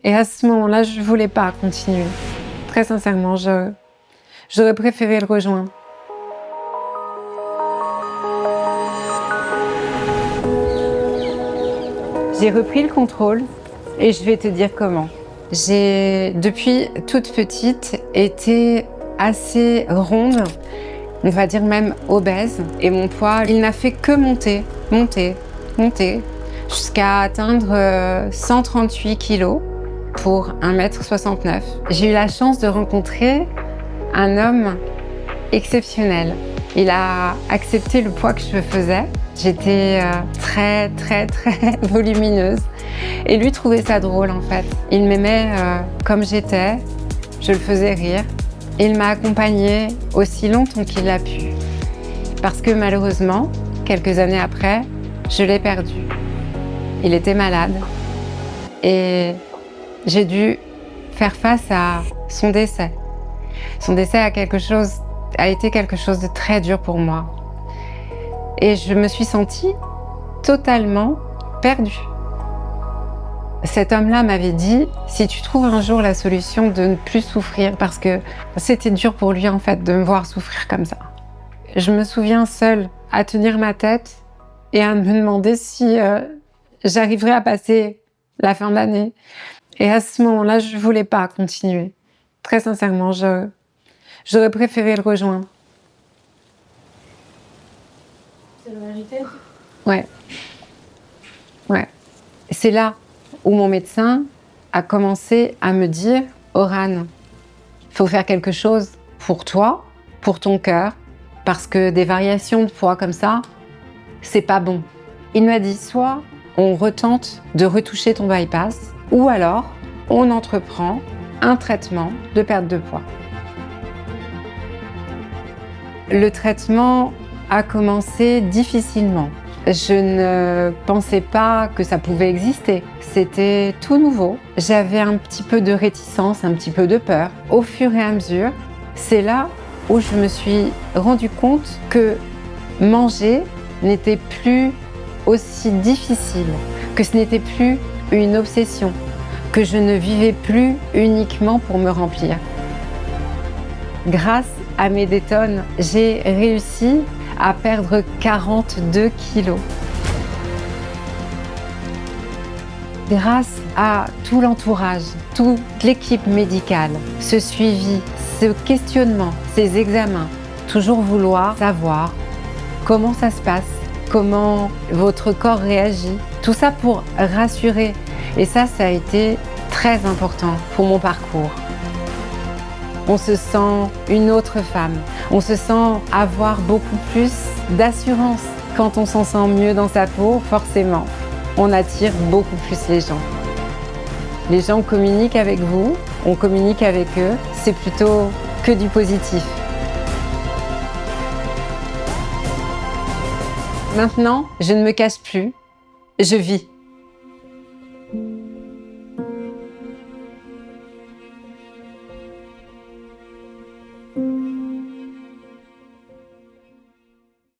Et à ce moment-là, je voulais pas continuer. Très sincèrement, j'aurais préféré le rejoindre. J'ai repris le contrôle et je vais te dire comment. J'ai, depuis toute petite, été assez ronde, on va dire même obèse. Et mon poids, il n'a fait que monter, jusqu'à atteindre 138 kilos pour 1,69 m. J'ai eu la chance de rencontrer un homme exceptionnel. Il a accepté le poids que je faisais. J'étais très volumineuse. Et lui trouvait ça drôle en fait. Il m'aimait comme j'étais, je le faisais rire. Et il m'a accompagnée aussi longtemps qu'il l'a pu. Parce que malheureusement, quelques années après, je l'ai perdu. Il était malade. Et j'ai dû faire face à son décès. Son décès a été quelque chose de très dur pour moi. Et je me suis sentie totalement perdue. Cet homme-là m'avait dit, si tu trouves un jour la solution de ne plus souffrir, parce que c'était dur pour lui en fait de me voir souffrir comme ça. Je me souviens seule à tenir ma tête et à me demander si j'arriverais à passer la fin de l'année. Et à ce moment-là, je voulais pas continuer. Très sincèrement, j'aurais préféré le rejoindre. C'est la vérité? Ouais. C'est là où mon médecin a commencé à me dire « Orane, il faut faire quelque chose pour toi, pour ton cœur, parce que des variations de poids comme ça, c'est pas bon. » Il m'a dit « Soit on retente de retoucher ton bypass, ou alors on entreprend un traitement de perte de poids. » Le traitement a commencé difficilement. Je ne pensais pas que ça pouvait exister. C'était tout nouveau. J'avais un petit peu de réticence, un petit peu de peur. Au fur et à mesure, c'est là où je me suis rendu compte que manger n'était plus aussi difficile, que ce n'était plus une obsession, que je ne vivais plus uniquement pour me remplir. Grâce à mes détones, j'ai réussi à perdre 42 kilos. Grâce à tout l'entourage, toute l'équipe médicale, ce suivi, ce questionnement, ces examens, toujours vouloir savoir comment ça se passe, comment votre corps réagit, tout ça pour rassurer. Et ça a été très important pour mon parcours. On se sent une autre femme. On se sent avoir beaucoup plus d'assurance. Quand on s'en sent mieux dans sa peau, forcément, on attire beaucoup plus les gens. Les gens communiquent avec vous, on communique avec eux, c'est plutôt que du positif. Maintenant, je ne me cache plus, je vis.